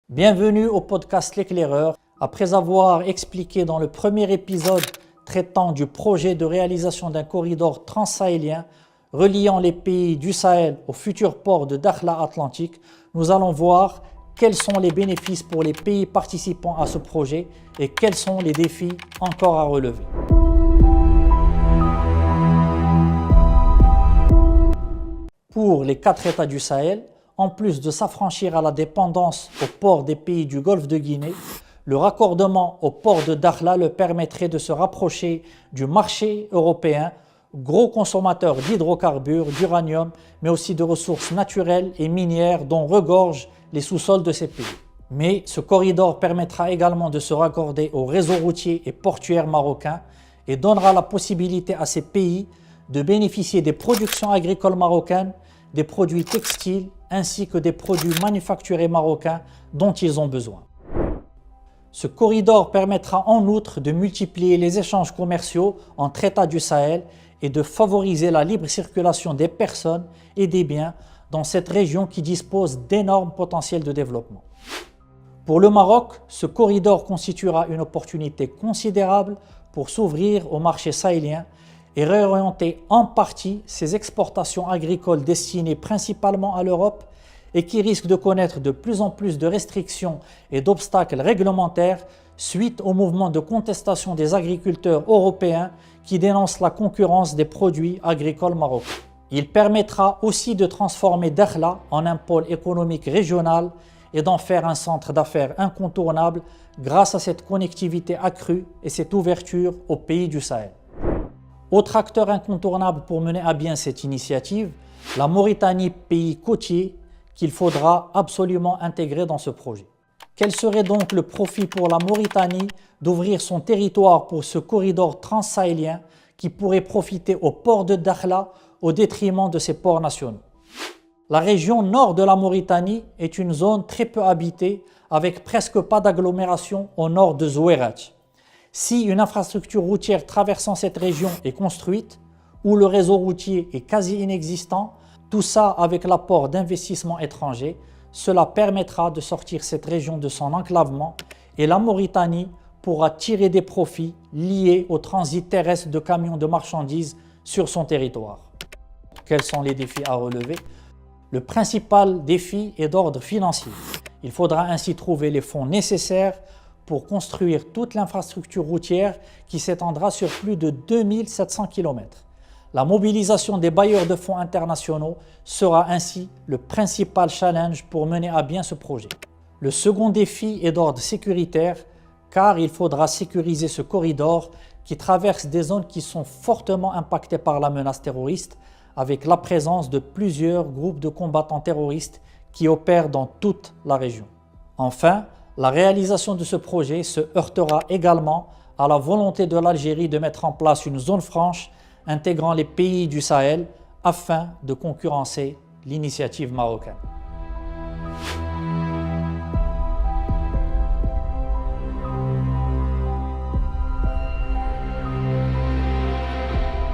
Bienvenue au podcast L'éclaireur. Après avoir expliqué dans le premier épisode traitant du projet de réalisation d'un corridor transsahélien reliant les pays du Sahel au futur port de Dakhla Atlantique, nous allons voir quels sont les bénéfices pour les pays participants à ce projet et quels sont les défis encore à relever. Pour les 4 États du Sahel, en plus de s'affranchir à la dépendance au port des pays du Golfe de Guinée, le raccordement au port de Dakhla leur permettrait de se rapprocher du marché européen, gros consommateur d'hydrocarbures, d'uranium, mais aussi de ressources naturelles et minières dont regorgent les sous-sols de ces pays. Mais ce corridor permettra également de se raccorder au réseau routier et portuaire marocain et donnera la possibilité à ces pays de bénéficier des productions agricoles marocaines, des produits textiles ainsi que des produits manufacturés marocains dont ils ont besoin. Ce corridor permettra en outre de multiplier les échanges commerciaux entre États du Sahel et de favoriser la libre circulation des personnes et des biens dans cette région qui dispose d'énormes potentiels de développement. Pour le Maroc, ce corridor constituera une opportunité considérable pour s'ouvrir au marché sahélien et réorienter en partie ses exportations agricoles destinées principalement à l'Europe et qui risquent de connaître de plus en plus de restrictions et d'obstacles réglementaires suite au mouvement de contestation des agriculteurs européens qui dénoncent la concurrence des produits agricoles marocains. Il permettra aussi de transformer Dakhla en un pôle économique régional et d'en faire un centre d'affaires incontournable grâce à cette connectivité accrue et cette ouverture aux pays du Sahel. Autre acteur incontournable pour mener à bien cette initiative, la Mauritanie, pays côtier, qu'il faudra absolument intégrer dans ce projet. Quel serait donc le profit pour la Mauritanie d'ouvrir son territoire pour ce corridor transsahélien qui pourrait profiter au port de Dakhla au détriment de ses ports nationaux? La région nord de la Mauritanie est une zone très peu habitée avec presque pas d'agglomération au nord de Zouérate. Si une infrastructure routière traversant cette région est construite, ou le réseau routier est quasi inexistant, tout ça avec l'apport d'investissements étrangers, cela permettra de sortir cette région de son enclavement et la Mauritanie pourra tirer des profits liés au transit terrestre de camions de marchandises sur son territoire. Quels sont les défis à relever? Le principal défi est d'ordre financier. Il faudra ainsi trouver les fonds nécessaires pour construire toute l'infrastructure routière qui s'étendra sur plus de 2700 km. La mobilisation des bailleurs de fonds internationaux sera ainsi le principal challenge pour mener à bien ce projet. Le second défi est d'ordre sécuritaire car il faudra sécuriser ce corridor qui traverse des zones qui sont fortement impactées par la menace terroriste avec la présence de plusieurs groupes de combattants terroristes qui opèrent dans toute la région. Enfin, la réalisation de ce projet se heurtera également à la volonté de l'Algérie de mettre en place une zone franche intégrant les pays du Sahel afin de concurrencer l'initiative marocaine.